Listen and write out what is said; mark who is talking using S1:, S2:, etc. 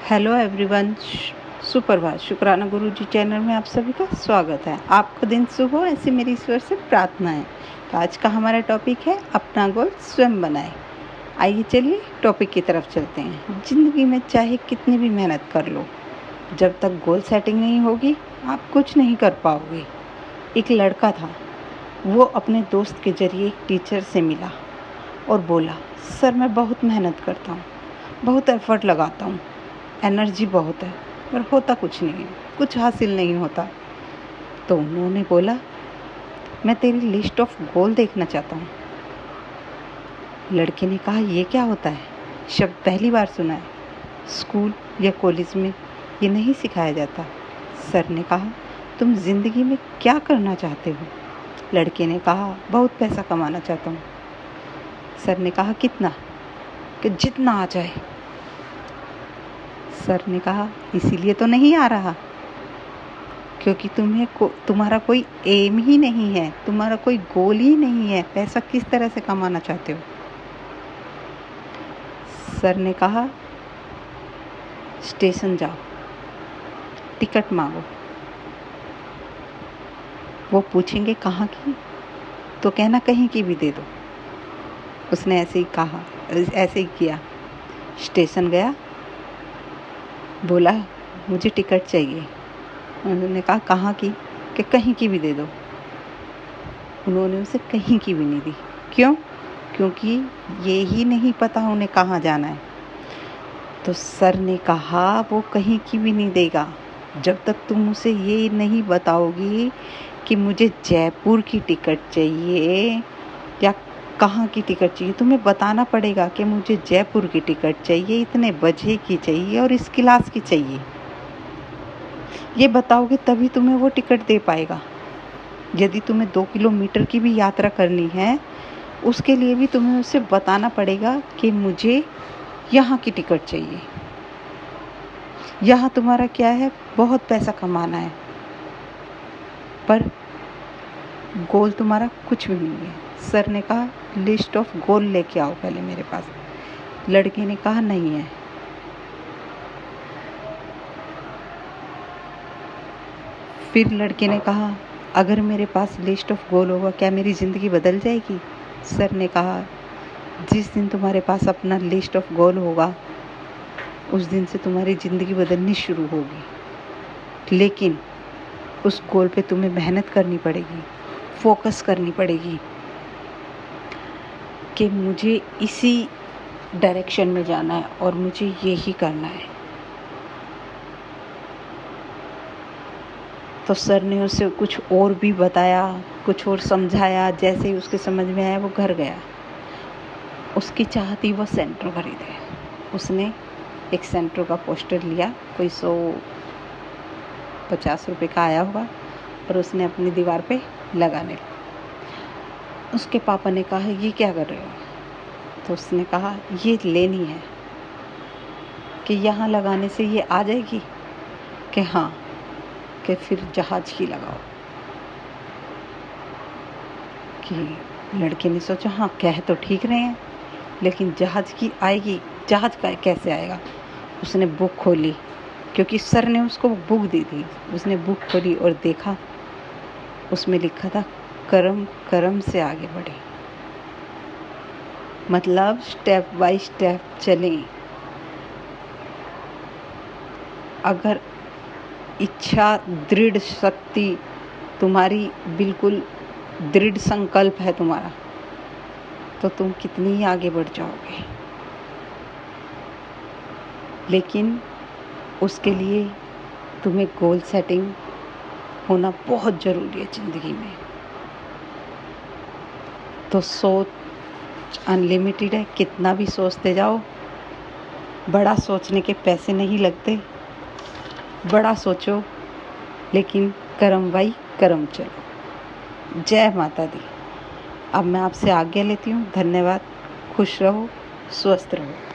S1: Hello everyone, सुप्रभात। शुक्राना गुरुजी channel में आप सभी का स्वागत है। आपका दिन शुभ हो, ऐसी मेरी ईश्वर से प्रार्थना है। तो आज का हमारा टॉपिक है अपना गोल स्वयं बनाएं। आइए चलिए टॉपिक की तरफ चलते हैं। ज़िंदगी में चाहे कितनी भी मेहनत कर लो, जब तक गोल सेटिंग नहीं होगी आप कुछ नहीं कर पाओगे। एक लड़का था, वो अपने दोस्त के जरिए एक टीचर से मिला और बोला, सर मैं बहुत मेहनत करता हूँ, बहुत एफर्ट लगाता हूँ, एनर्जी बहुत है, पर होता कुछ नहीं है, कुछ हासिल नहीं होता। तो उन्होंने बोला, मैं तेरी लिस्ट ऑफ गोल देखना चाहता हूँ। लड़के ने कहा, ये क्या होता है? शब्द पहली बार सुना है, स्कूल या कॉलेज में ये नहीं सिखाया जाता। सर ने कहा, तुम जिंदगी में क्या करना चाहते हो? लड़के ने कहा, बहुत पैसा कमाना चाहता हूँ। सर ने कहा, कितना? कि जितना आ जाए। सर ने कहा, इसीलिए तो नहीं आ रहा, क्योंकि तुम्हारा कोई एम ही नहीं है, तुम्हारा कोई गोल ही नहीं है। पैसा किस तरह से कमाना चाहते हो? सर ने कहा, स्टेशन जाओ, टिकट मांगो। वो पूछेंगे कहाँ की, तो कहना कहीं की भी दे दो। उसने ऐसे ही कहा, ऐसे ही किया। स्टेशन गया, बोला, मुझे टिकट चाहिए। उन्होंने कहा, कहाँ की? कि कहीं की भी दे दो। उन्होंने उसे कहीं की भी नहीं दी। क्यों? क्योंकि ये ही नहीं पता उन्हें कहाँ जाना है। तो सर ने कहा, वो कहीं की भी नहीं देगा जब तक तुम उसे ये नहीं बताओगी कि मुझे जयपुर की टिकट चाहिए या कहाँ की टिकट चाहिए। तुम्हें बताना पड़ेगा कि मुझे जयपुर की टिकट चाहिए, इतने बजे की चाहिए और इस क्लास की चाहिए। ये बताओगे तभी तुम्हें वो टिकट दे पाएगा। यदि तुम्हें 2 किलोमीटर की भी यात्रा करनी है, उसके लिए भी तुम्हें उसे बताना पड़ेगा कि मुझे यहाँ की टिकट चाहिए। यहाँ तुम्हारा क्या है, बहुत पैसा कमाना है, पर गोल तुम्हारा कुछ भी नहीं है। सर ने कहा, लिस्ट ऑफ गोल लेके आओ पहले मेरे पास। लड़के ने कहा, नहीं है। फिर लड़के ने कहा, अगर मेरे पास लिस्ट ऑफ गोल होगा, क्या मेरी ज़िंदगी बदल जाएगी? सर ने कहा, जिस दिन तुम्हारे पास अपना लिस्ट ऑफ गोल होगा, उस दिन से तुम्हारी ज़िंदगी बदलनी शुरू होगी। लेकिन उस गोल पे तुम्हें मेहनत करनी पड़ेगी, फोकस करनी पड़ेगी कि मुझे इसी डायरेक्शन में जाना है और मुझे यही करना है। तो सर ने उसे कुछ और भी बताया, कुछ और समझाया। जैसे ही उसके समझ में आया, वो घर गया। उसकी चाह थी वो सेंटर खरीदे। उसने एक सेंटर का पोस्टर लिया, कोई 150 रुपये का आया होगा, और उसने अपनी दीवार पे लगाने लगा। उसके पापा ने कहा, ये क्या कर रहे हो? तो उसने कहा, ये लेनी है। कि यहाँ लगाने से ये आ जाएगी? कि हाँ। कि फिर जहाज की लगाओ। कि लड़के ने सोचा, हाँ कह तो ठीक रहे हैं, लेकिन जहाज की आएगी, जहाज का कैसे आएगा? उसने बुक खोली, क्योंकि सर ने उसको बुक दी थी। उसने बुक खोली और देखा, उसमें लिखा था, कर्म कर्म से आगे बढ़े। मतलब स्टेप बाय स्टेप चलें। अगर इच्छा, दृढ़ शक्ति तुम्हारी, बिल्कुल दृढ़ संकल्प है तुम्हारा, तो तुम कितनी ही आगे बढ़ जाओगे। लेकिन उसके लिए तुम्हें गोल सेटिंग होना बहुत ज़रूरी है ज़िंदगी में। तो सोच अनलिमिटेड है, कितना भी सोचते जाओ। बड़ा सोचने के पैसे नहीं लगते। बड़ा सोचो, लेकिन कर्म बाई कर्म चलो। जय माता दी। अब मैं आपसे आज्ञा लेती हूँ। धन्यवाद। खुश रहो, स्वस्थ रहो।